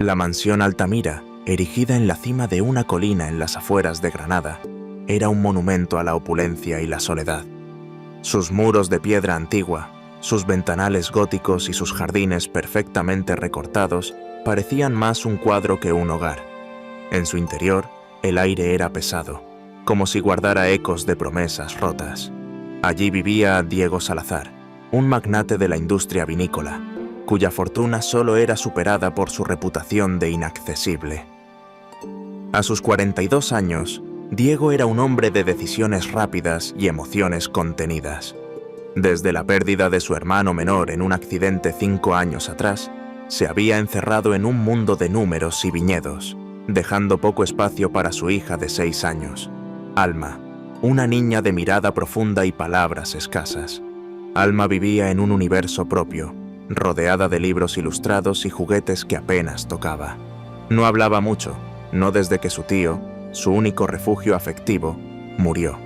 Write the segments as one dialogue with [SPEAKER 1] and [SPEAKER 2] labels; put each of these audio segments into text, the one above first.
[SPEAKER 1] La mansión Altamira, erigida en la cima de una colina en las afueras de Granada, era un monumento a la opulencia y la soledad. Sus muros de piedra antigua, sus ventanales góticos y sus jardines perfectamente recortados parecían más un cuadro que un hogar. En su interior, el aire era pesado, como si guardara ecos de promesas rotas. Allí vivía Diego Salazar, un magnate de la industria vinícola, cuya fortuna solo era superada por su reputación de inaccesible. A sus 42 años, Diego era un hombre de decisiones rápidas y emociones contenidas. Desde la pérdida de su hermano menor en un accidente 5 años atrás, se había encerrado en un mundo de números y viñedos, dejando poco espacio para su hija de 6 años, Alma, una niña de mirada profunda y palabras escasas. Alma vivía en un universo propio, rodeada de libros ilustrados y juguetes que apenas tocaba. No hablaba mucho, no desde que su tío, su único refugio afectivo, murió.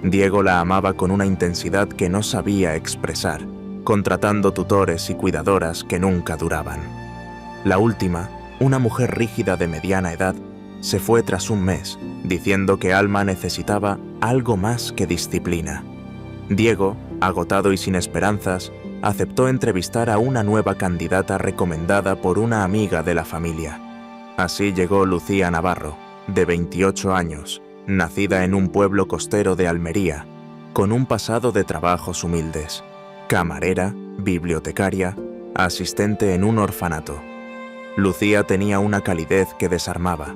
[SPEAKER 1] Diego la amaba con una intensidad que no sabía expresar, contratando tutores y cuidadoras que nunca duraban. La última, una mujer rígida de mediana edad, se fue tras un mes, diciendo que Alma necesitaba algo más que disciplina. Diego, agotado y sin esperanzas, aceptó entrevistar a una nueva candidata recomendada por una amiga de la familia. Así llegó Lucía Navarro, de 28 años, nacida en un pueblo costero de Almería, con un pasado de trabajos humildes: camarera, bibliotecaria, asistente en un orfanato. Lucía tenía una calidez que desarmaba,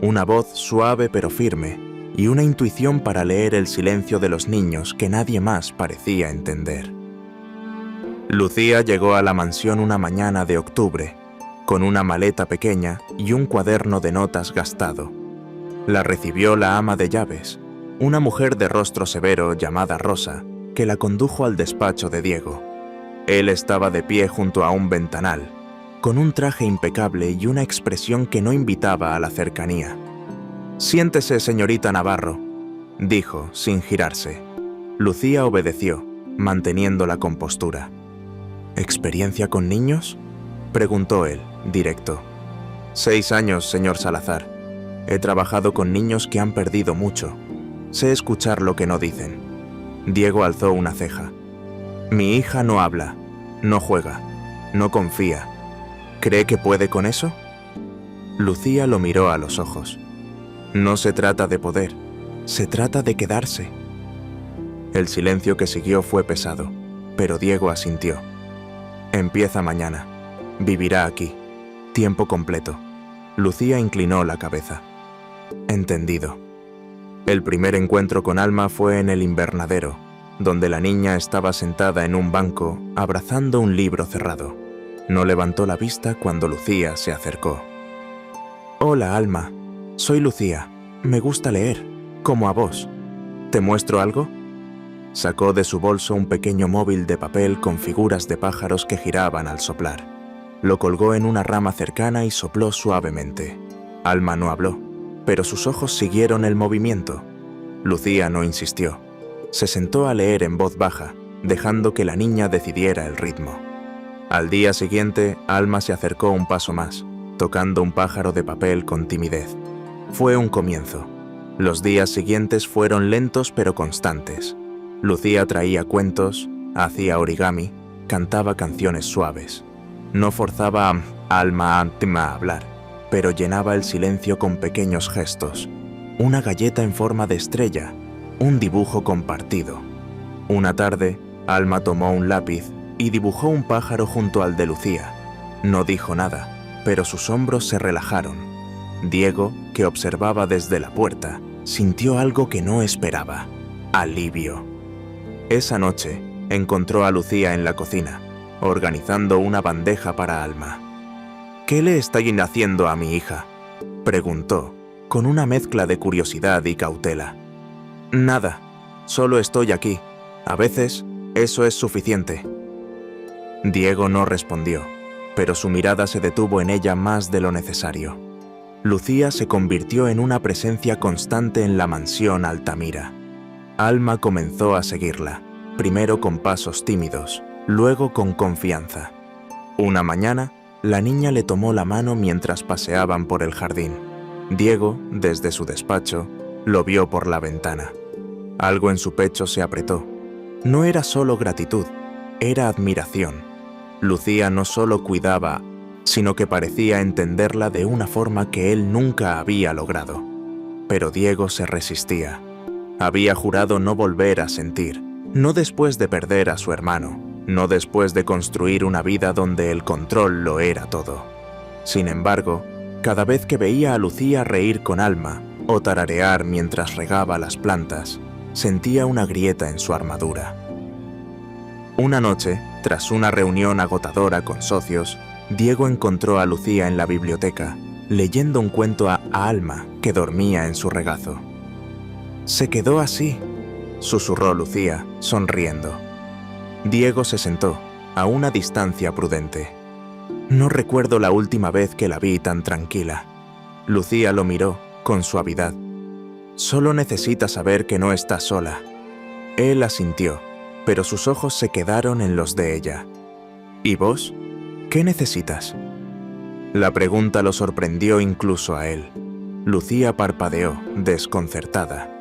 [SPEAKER 1] una voz suave pero firme y una intuición para leer el silencio de los niños que nadie más parecía entender. Lucía llegó a la mansión una mañana de octubre, con una maleta pequeña y un cuaderno de notas gastado. La recibió la ama de llaves, una mujer de rostro severo llamada Rosa, que la condujo al despacho de Diego. Él estaba de pie junto a un ventanal, con un traje impecable y una expresión que no invitaba a la cercanía. «Siéntese, señorita Navarro», dijo, sin girarse. Lucía obedeció, manteniendo la compostura. «¿Experiencia con niños?», preguntó él, directo. «6 años, señor Salazar. He trabajado con niños que han perdido mucho. Sé escuchar lo que no dicen». Diego alzó una ceja. «Mi hija no habla, no juega, no confía. ¿Cree que puede con eso?». Lucía lo miró a los ojos. «No se trata de poder, se trata de quedarse». El silencio que siguió fue pesado, pero Diego asintió. «Empieza mañana. Vivirá aquí. Tiempo completo». Lucía inclinó la cabeza. «Entendido». El primer encuentro con Alma fue en el invernadero, donde la niña estaba sentada en un banco, abrazando un libro cerrado. No levantó la vista cuando Lucía se acercó. «Hola, Alma. Soy Lucía. Me gusta leer, como a vos. ¿Te muestro algo?». Sacó de su bolso un pequeño móvil de papel con figuras de pájaros que giraban al soplar. Lo colgó en una rama cercana y sopló suavemente. Alma no habló, pero sus ojos siguieron el movimiento. Lucía no insistió. Se sentó a leer en voz baja, dejando que la niña decidiera el ritmo. Al día siguiente, Alma se acercó un paso más, tocando un pájaro de papel con timidez. Fue un comienzo. Los días siguientes fueron lentos pero constantes. Lucía traía cuentos, hacía origami, cantaba canciones suaves. No forzaba a Alma a hablar, pero llenaba el silencio con pequeños gestos. Una galleta en forma de estrella, un dibujo compartido. Una tarde, Alma tomó un lápiz y dibujó un pájaro junto al de Lucía. No dijo nada, pero sus hombros se relajaron. Diego, que observaba desde la puerta, sintió algo que no esperaba: alivio. Esa noche, encontró a Lucía en la cocina, organizando una bandeja para Alma. «¿Qué le estáis haciendo a mi hija?», preguntó, con una mezcla de curiosidad y cautela. «Nada, solo estoy aquí. A veces, eso es suficiente». Diego no respondió, pero su mirada se detuvo en ella más de lo necesario. Lucía se convirtió en una presencia constante en la mansión Altamira. Alma comenzó a seguirla, primero con pasos tímidos, luego con confianza. Una mañana, La niña le tomó la mano mientras paseaban por el jardín. Diego, desde su despacho, lo vio por la ventana. Algo en su pecho se apretó. No era solo gratitud, era admiración. Lucía no solo cuidaba, sino que parecía entenderla de una forma que él nunca había logrado. Pero Diego se resistía. Había jurado no volver a sentir, no después de perder a su hermano, no después de construir una vida donde el control lo era todo. Sin embargo, cada vez que veía a Lucía reír con Alma o tararear mientras regaba las plantas, sentía una grieta en su armadura. Una noche, tras una reunión agotadora con socios, Diego encontró a Lucía en la biblioteca, leyendo un cuento a Alma, que dormía en su regazo. «Se quedó así», susurró Lucía, sonriendo. Diego se sentó, a una distancia prudente. «No recuerdo la última vez que la vi tan tranquila». Lucía lo miró, con suavidad. «Solo necesita saber que no está sola». Él asintió, pero sus ojos se quedaron en los de ella. «¿Y vos? ¿Qué necesitas?». La pregunta lo sorprendió incluso a él. Lucía parpadeó, desconcertada.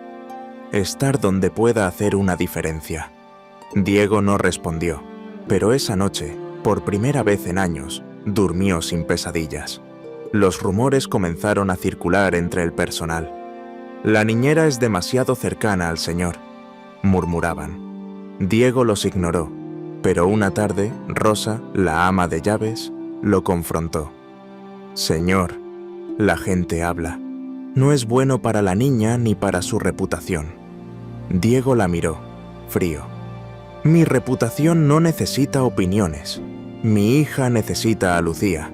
[SPEAKER 1] «Estar donde pueda hacer una diferencia». Diego no respondió, pero esa noche, por primera vez en años, durmió sin pesadillas. Los rumores comenzaron a circular entre el personal. «La niñera es demasiado cercana al señor», murmuraban. Diego los ignoró, pero una tarde, Rosa, la ama de llaves, lo confrontó. «Señor, la gente habla. No es bueno para la niña ni para su reputación». Diego la miró, frío. «Mi reputación no necesita opiniones. Mi hija necesita a Lucía».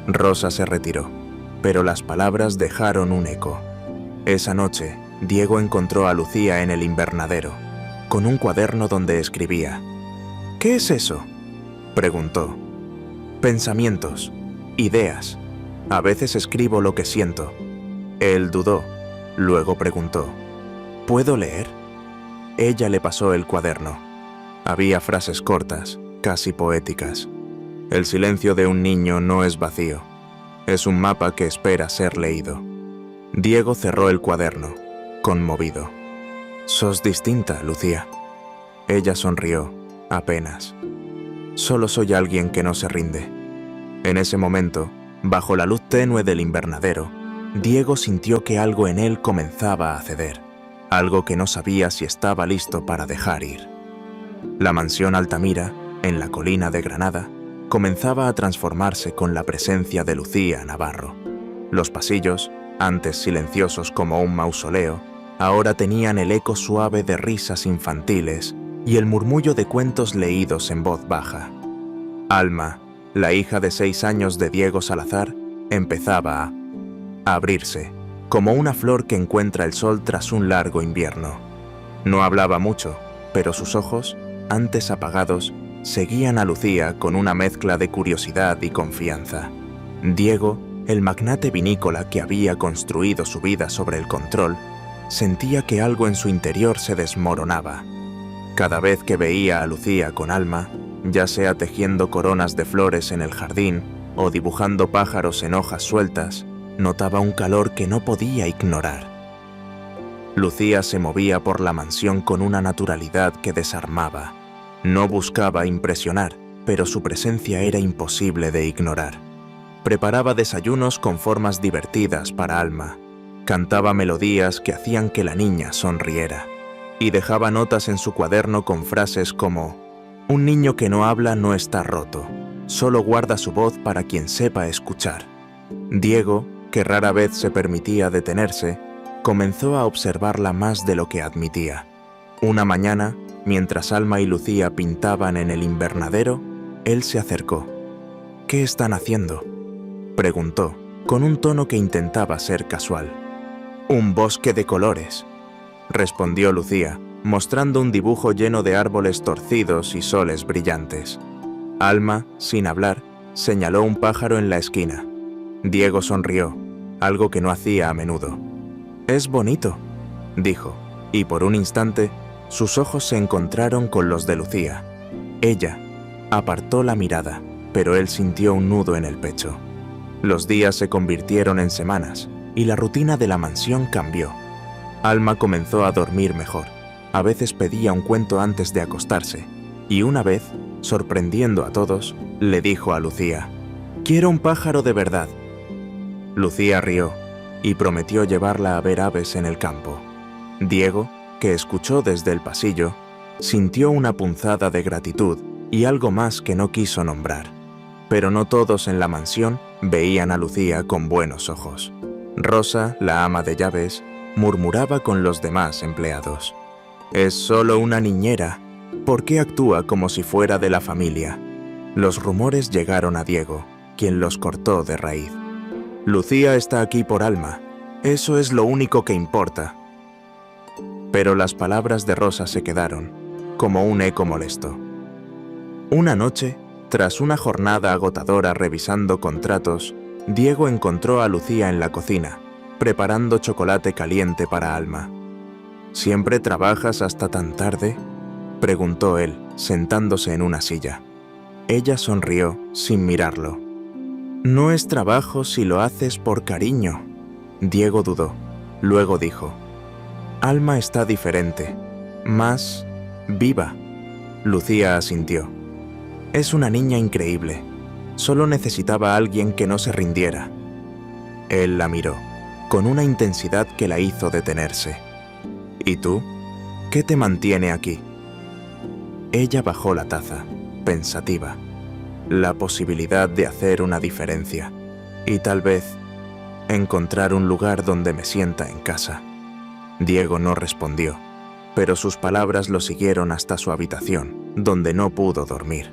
[SPEAKER 1] Rosa se retiró, pero las palabras dejaron un eco. Esa noche, Diego encontró a Lucía en el invernadero, con un cuaderno donde escribía. «¿Qué es eso?», preguntó. «Pensamientos, ideas. A veces escribo lo que siento». Él dudó, luego preguntó. «¿Puedo leer?». Ella le pasó el cuaderno. Había frases cortas, casi poéticas. El silencio de un niño no es vacío. Es un mapa que espera ser leído. Diego cerró el cuaderno, conmovido. «Sos distinta, Lucía». Ella sonrió, apenas. «Solo soy alguien que no se rinde». En ese momento, bajo la luz tenue del invernadero, Diego sintió que algo en él comenzaba a ceder, algo que no sabía si estaba listo para dejar ir. La mansión Altamira, en la colina de Granada, comenzaba a transformarse con la presencia de Lucía Navarro. Los pasillos, antes silenciosos como un mausoleo, ahora tenían el eco suave de risas infantiles y el murmullo de cuentos leídos en voz baja. Alma, la hija de 6 años de Diego Salazar, empezaba a abrirse, como una flor que encuentra el sol tras un largo invierno. No hablaba mucho, pero sus ojos, antes apagados, seguían a Lucía con una mezcla de curiosidad y confianza. Diego, el magnate vinícola que había construido su vida sobre el control, sentía que algo en su interior se desmoronaba. Cada vez que veía a Lucía con Alma, ya sea tejiendo coronas de flores en el jardín o dibujando pájaros en hojas sueltas, notaba un calor que no podía ignorar. Lucía se movía por la mansión con una naturalidad que desarmaba. No buscaba impresionar, pero su presencia era imposible de ignorar. Preparaba desayunos con formas divertidas para Alma, cantaba melodías que hacían que la niña sonriera, y dejaba notas en su cuaderno con frases como: «Un niño que no habla no está roto, solo guarda su voz para quien sepa escuchar». Diego, que rara vez se permitía detenerse, comenzó a observarla más de lo que admitía. Una mañana, mientras Alma y Lucía pintaban en el invernadero, él se acercó. «¿Qué están haciendo?», preguntó, con un tono que intentaba ser casual. «Un bosque de colores», respondió Lucía, mostrando un dibujo lleno de árboles torcidos y soles brillantes. Alma, sin hablar, señaló un pájaro en la esquina. Diego sonrió, algo que no hacía a menudo. «Es bonito», dijo, y por un instante sus ojos se encontraron con los de Lucía. Ella apartó la mirada, pero él sintió un nudo en el pecho. Los días se convirtieron en semanas y la rutina de la mansión cambió. Alma comenzó a dormir mejor. A veces pedía un cuento antes de acostarse y una vez, sorprendiendo a todos, le dijo a Lucía: «Quiero un pájaro de verdad». Lucía rió y prometió llevarla a ver aves en el campo. Diego, que escuchó desde el pasillo, sintió una punzada de gratitud y algo más que no quiso nombrar. Pero no todos en la mansión veían a Lucía con buenos ojos. Rosa, la ama de llaves, murmuraba con los demás empleados: «Es solo una niñera. ¿Por qué actúa como si fuera de la familia?». Los rumores llegaron a Diego, quien los cortó de raíz. «Lucía está aquí por Alma. Eso es lo único que importa». Pero las palabras de Rosa se quedaron, como un eco molesto. Una noche, tras una jornada agotadora revisando contratos, Diego encontró a Lucía en la cocina, preparando chocolate caliente para Alma. «¿Siempre trabajas hasta tan tarde?», preguntó él, sentándose en una silla. Ella sonrió sin mirarlo. «No es trabajo si lo haces por cariño». Diego dudó. Luego dijo: «Alma está diferente, más viva». Lucía asintió. «Es una niña increíble. Solo necesitaba a alguien que no se rindiera». Él la miró, con una intensidad que la hizo detenerse. «¿Y tú? ¿Qué te mantiene aquí?». Ella bajó la taza, pensativa. La posibilidad de hacer una diferencia y tal vez encontrar un lugar donde me sienta en casa. Diego no respondió, pero sus palabras lo siguieron hasta su habitación, donde no pudo dormir.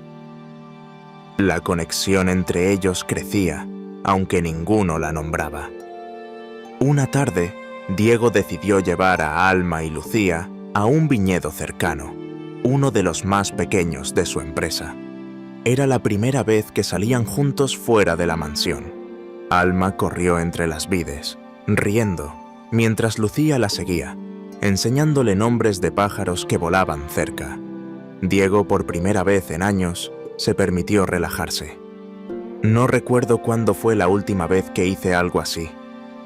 [SPEAKER 1] La conexión entre ellos crecía, aunque ninguno la nombraba. Una tarde, Diego decidió llevar a Alma y Lucía a un viñedo cercano, uno de los más pequeños de su empresa. Era la primera vez que salían juntos fuera de la mansión. Alma corrió entre las vides, riendo, mientras Lucía la seguía, enseñándole nombres de pájaros que volaban cerca. Diego, por primera vez en años, se permitió relajarse. «No recuerdo cuándo fue la última vez que hice algo así»,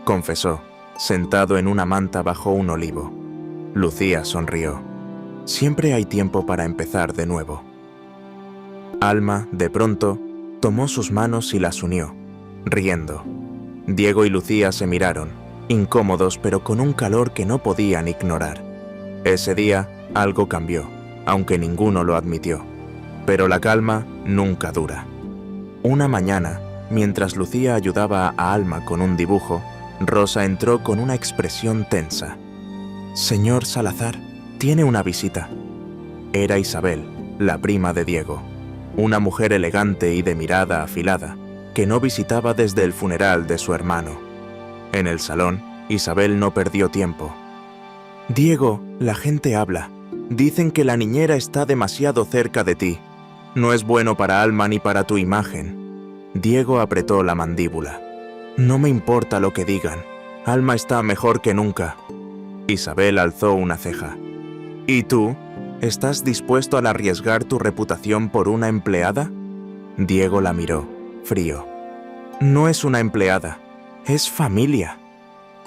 [SPEAKER 1] confesó, sentado en una manta bajo un olivo. Lucía sonrió. «Siempre hay tiempo para empezar de nuevo». Alma, de pronto, tomó sus manos y las unió, riendo. Diego y Lucía se miraron, incómodos pero con un calor que no podían ignorar. Ese día, algo cambió, aunque ninguno lo admitió. Pero la calma nunca dura. Una mañana, mientras Lucía ayudaba a Alma con un dibujo, Rosa entró con una expresión tensa. «Señor Salazar, tiene una visita». Era Isabel, la prima de Diego, una mujer elegante y de mirada afilada, que no visitaba desde el funeral de su hermano. En el salón, Isabel no perdió tiempo. «Diego, la gente habla. Dicen que la niñera está demasiado cerca de ti. No es bueno para Alma ni para tu imagen». Diego apretó la mandíbula. «No me importa lo que digan. Alma está mejor que nunca». Isabel alzó una ceja. «¿Y tú? ¿Estás dispuesto a arriesgar tu reputación por una empleada?». Diego la miró, frío. «No es una empleada, es familia».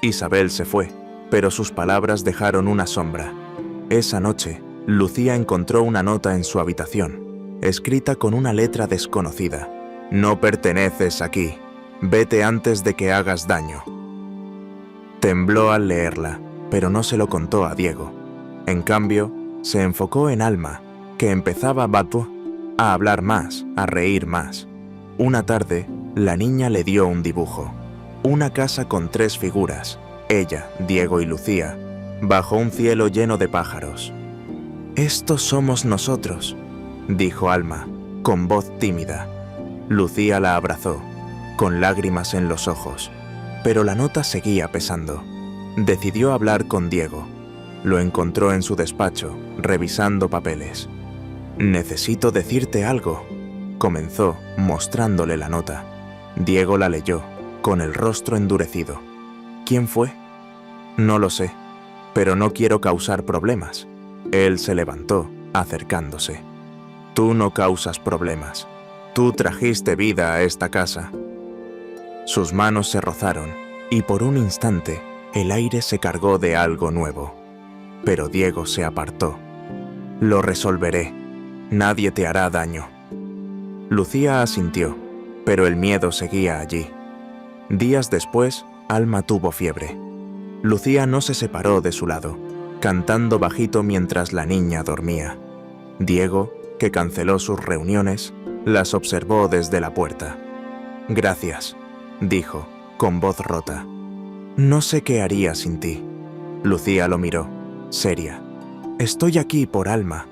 [SPEAKER 1] Isabel se fue, pero sus palabras dejaron una sombra. Esa noche, Lucía encontró una nota en su habitación, escrita con una letra desconocida. «No perteneces aquí. Vete antes de que hagas daño». Tembló al leerla, pero no se lo contó a Diego. En cambio, se enfocó en Alma, que empezaba a hablar más, a reír más. Una tarde, la niña le dio un dibujo. Una casa con 3 figuras, ella, Diego y Lucía, bajo un cielo lleno de pájaros. «Estos somos nosotros», dijo Alma, con voz tímida. Lucía la abrazó, con lágrimas en los ojos, pero la nota seguía pesando. Decidió hablar con Diego. Lo encontró en su despacho, revisando papeles. «Necesito decirte algo», comenzó, mostrándole la nota. Diego la leyó, con el rostro endurecido. «¿Quién fue?». «No lo sé, pero no quiero causar problemas». Él se levantó, acercándose. «Tú no causas problemas. Tú trajiste vida a esta casa. Sus manos se rozaron y por un instante el aire se cargó de algo nuevo. Pero Diego se apartó. Lo resolveré. Nadie te hará daño. Lucía asintió, pero el miedo seguía allí. Días después, Alma tuvo fiebre. Lucía no se separó de su lado, cantando bajito mientras la niña dormía. Diego, que canceló sus reuniones, las observó desde la puerta. «Gracias», dijo, con voz rota. «No sé qué haría sin ti». Lucía lo miró, seria. «Estoy aquí por Alma,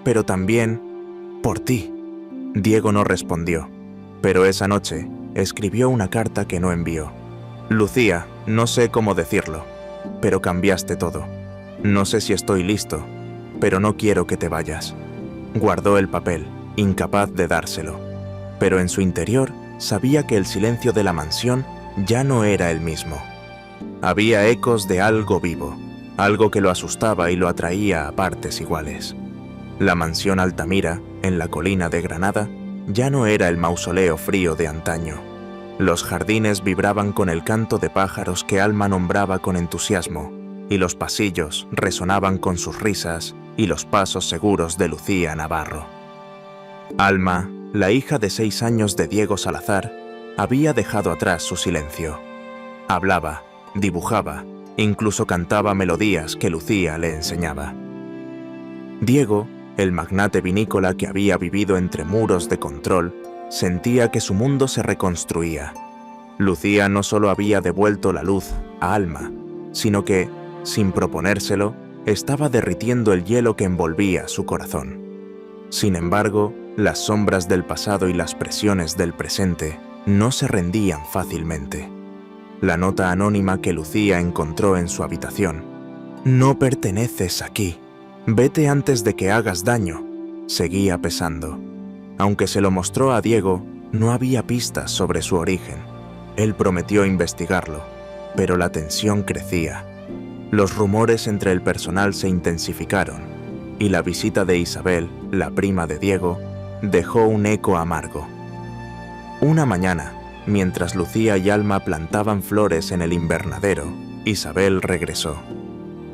[SPEAKER 1] pero también por ti». Diego no respondió, pero esa noche escribió una carta que no envió. «Lucía, no sé cómo decirlo, pero cambiaste todo. No sé si estoy listo, pero no quiero que te vayas». Guardó el papel, incapaz de dárselo, pero en su interior sabía que el silencio de la mansión ya no era el mismo. Había ecos de algo vivo, algo que lo asustaba y lo atraía a partes iguales. La mansión Altamira, en la colina de Granada, ya no era el mausoleo frío de antaño. Los jardines vibraban con el canto de pájaros que Alma nombraba con entusiasmo, y los pasillos resonaban con sus risas y los pasos seguros de Lucía Navarro. Alma, la hija de 6 años de Diego Salazar, había dejado atrás su silencio. Hablaba, dibujaba, incluso cantaba melodías que Lucía le enseñaba. Diego, el magnate vinícola que había vivido entre muros de control, sentía que su mundo se reconstruía. Lucía no solo había devuelto la luz a Alma, sino que, sin proponérselo, estaba derritiendo el hielo que envolvía su corazón. Sin embargo, las sombras del pasado y las presiones del presente no se rendían fácilmente. La nota anónima que Lucía encontró en su habitación: «No perteneces aquí. Vete antes de que hagas daño», seguía pesando. Aunque se lo mostró a Diego, no había pistas sobre su origen. Él prometió investigarlo, pero la tensión crecía. Los rumores entre el personal se intensificaron, y la visita de Isabel, la prima de Diego, dejó un eco amargo. Una mañana, mientras Lucía y Alma plantaban flores en el invernadero, Isabel regresó.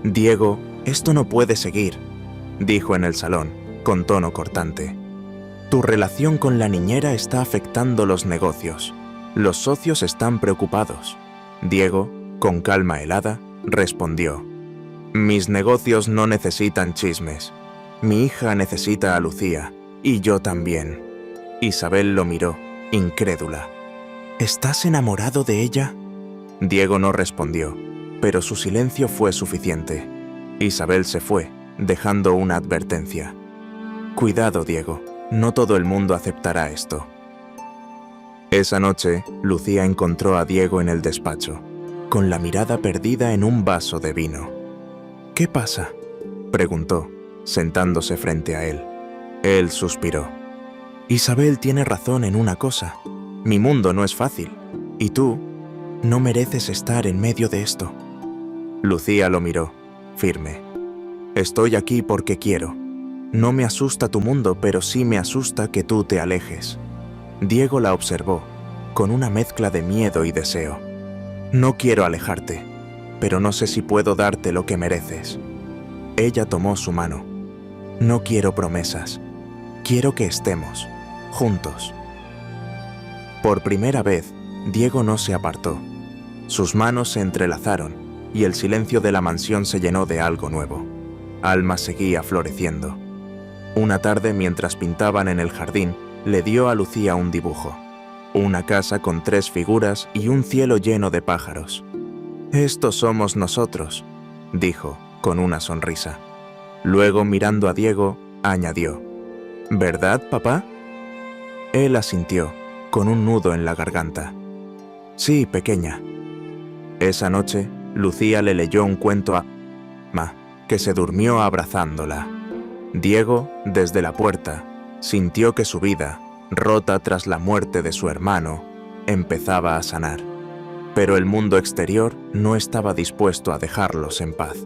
[SPEAKER 1] «Diego, esto no puede seguir», dijo en el salón, con tono cortante. «Tu relación con la niñera está afectando los negocios. Los socios están preocupados». Diego, con calma helada, respondió: «Mis negocios no necesitan chismes. Mi hija necesita a Lucía, y yo también». Isabel lo miró, incrédula. «¿Estás enamorado de ella?». Diego no respondió, pero su silencio fue suficiente. Isabel se fue, dejando una advertencia: «Cuidado, Diego, no todo el mundo aceptará esto». Esa noche, Lucía encontró a Diego en el despacho, con la mirada perdida en un vaso de vino. «¿Qué pasa?», preguntó, sentándose frente a él. Él suspiró. «Isabel tiene razón en una cosa. Mi mundo no es fácil, y tú no mereces estar en medio de esto». Lucía lo miró, firme. «Estoy aquí porque quiero. No me asusta tu mundo, pero sí me asusta que tú te alejes». Diego la observó, con una mezcla de miedo y deseo. «No quiero alejarte, pero no sé si puedo darte lo que mereces». Ella tomó su mano. «No quiero promesas. Quiero que estemos juntos». Por primera vez, Diego no se apartó. Sus manos se entrelazaron y el silencio de la mansión se llenó de algo nuevo. Alma seguía floreciendo. Una tarde, mientras pintaban en el jardín, le dio a Lucía un dibujo: una casa con 3 figuras y un cielo lleno de pájaros. «Estos somos nosotros», dijo, con una sonrisa. Luego, mirando a Diego, añadió: «¿Verdad, papá?». Él asintió, con un nudo en la garganta. «Sí, pequeña». Esa noche, Lucía le leyó un cuento a Alma, que se durmió abrazándola. Diego, desde la puerta, sintió que su vida, rota tras la muerte de su hermano, empezaba a sanar. Pero el mundo exterior no estaba dispuesto a dejarlos en paz.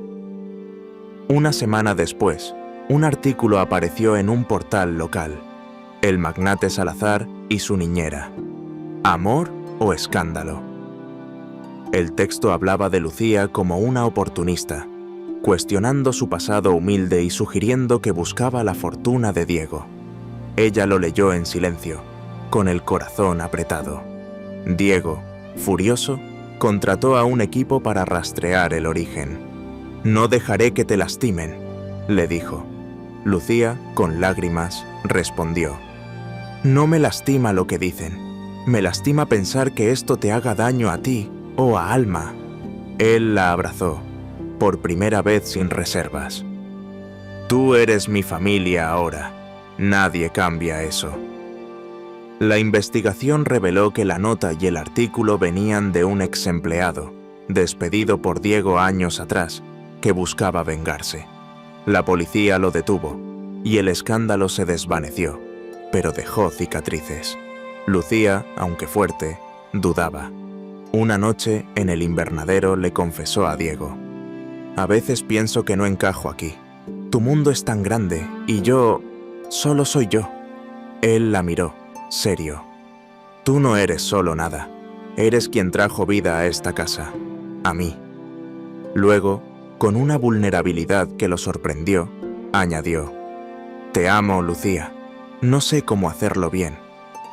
[SPEAKER 1] Una semana después, un artículo apareció en un portal local. el magnate Salazar y su niñera. ¿Amor o escándalo? El texto hablaba de Lucía como una oportunista, cuestionando su pasado humilde y sugiriendo que buscaba la fortuna de Diego. Ella lo leyó en silencio, con el corazón apretado. Diego, furioso, contrató a un equipo para rastrear el origen. «No dejaré que te lastimen», le dijo. Lucía, con lágrimas, respondió: «No me lastima lo que dicen. Me lastima pensar que esto te haga daño a ti o a Alma». Él la abrazó, por primera vez sin reservas. «Tú eres mi familia ahora. Nadie cambia eso». La investigación reveló que la nota y el artículo venían de un ex empleado, despedido por Diego años atrás, que buscaba vengarse. La policía lo detuvo, y el escándalo se desvaneció, pero dejó cicatrices. Lucía, aunque fuerte, dudaba. Una noche, en el invernadero, le confesó a Diego: «A veces pienso que no encajo aquí. Tu mundo es tan grande, y yo... solo soy yo». Él la miró, serio. «Tú no eres solo nada. Eres quien trajo vida a esta casa. A mí». Luego, con una vulnerabilidad que lo sorprendió, añadió: «Te amo, Lucía. No sé cómo hacerlo bien,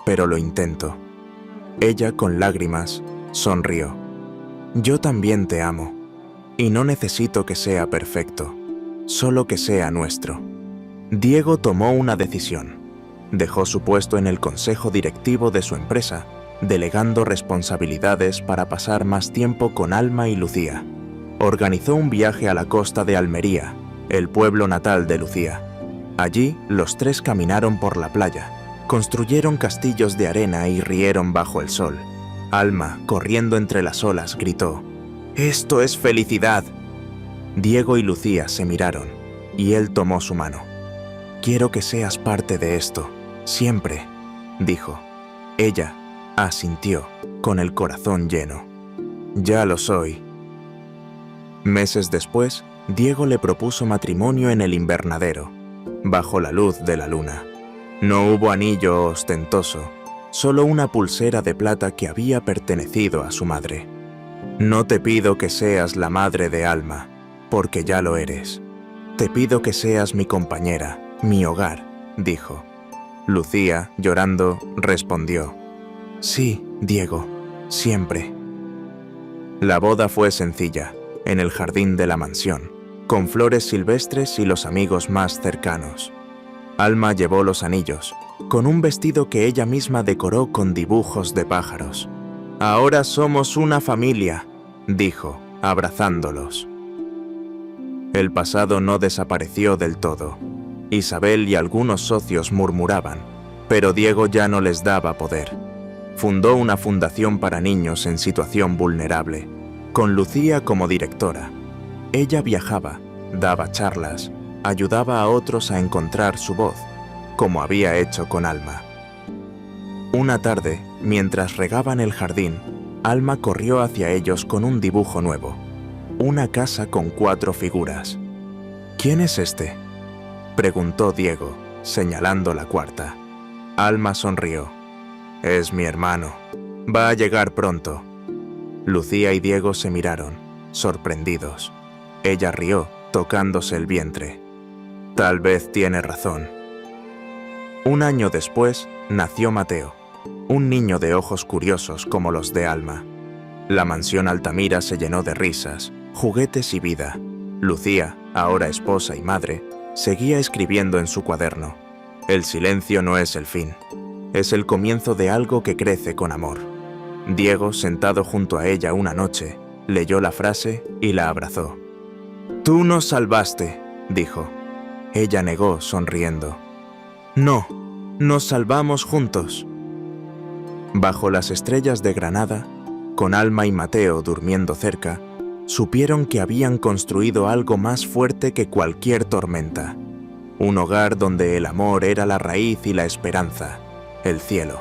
[SPEAKER 1] pero lo intento». Ella, con lágrimas, sonrió. «Yo también te amo, y no necesito que sea perfecto, solo que sea nuestro». Diego tomó una decisión. Dejó su puesto en el consejo directivo de su empresa, delegando responsabilidades para pasar más tiempo con Alma y Lucía. Organizó un viaje a la costa de Almería, el pueblo natal de Lucía. Allí, los tres caminaron por la playa, construyeron castillos de arena y rieron bajo el sol. Alma, corriendo entre las olas, gritó: «¡Esto es felicidad!». Diego y Lucía se miraron, y él tomó su mano. «Quiero que seas parte de esto, siempre», dijo. Ella asintió, con el corazón lleno. «Ya lo soy». Meses después, Diego le propuso matrimonio en el invernadero, bajo la luz de la luna. No hubo anillo ostentoso, solo una pulsera de plata que había pertenecido a su madre. «No te pido que seas la madre de Alma, porque ya lo eres. Te pido que seas mi compañera, mi hogar», dijo. Lucía, llorando, respondió: «Sí, Diego, siempre». La boda fue sencilla, en el jardín de la mansión, con flores silvestres y los amigos más cercanos. Alma llevó los anillos, con un vestido que ella misma decoró con dibujos de pájaros. «Ahora somos una familia», dijo, abrazándolos. El pasado no desapareció del todo. Isabel y algunos socios murmuraban, pero Diego ya no les daba poder. Fundó una fundación para niños en situación vulnerable, con Lucía como directora. Ella viajaba, daba charlas, ayudaba a otros a encontrar su voz, como había hecho con Alma. Una tarde, mientras regaban el jardín, Alma corrió hacia ellos con un dibujo nuevo, una casa con 4 figuras. «¿Quién es este?», preguntó Diego, señalando la cuarta. Alma sonrió. «Es mi hermano. Va a llegar pronto». Lucía y Diego se miraron, sorprendidos. Ella rió, tocándose el vientre. «Tal vez tiene razón». Un año después, nació Mateo, un niño de ojos curiosos como los de Alma. La mansión Altamira se llenó de risas, juguetes y vida. Lucía, ahora esposa y madre, seguía escribiendo en su cuaderno: «El silencio no es el fin, es el comienzo de algo que crece con amor». Diego, sentado junto a ella una noche, leyó la frase y la abrazó. «Tú nos salvaste», dijo. Ella negó, sonriendo. «No, nos salvamos juntos». Bajo las estrellas de Granada, con Alma y Mateo durmiendo cerca, supieron que habían construido algo más fuerte que cualquier tormenta. Un hogar donde el amor era la raíz y la esperanza, el cielo.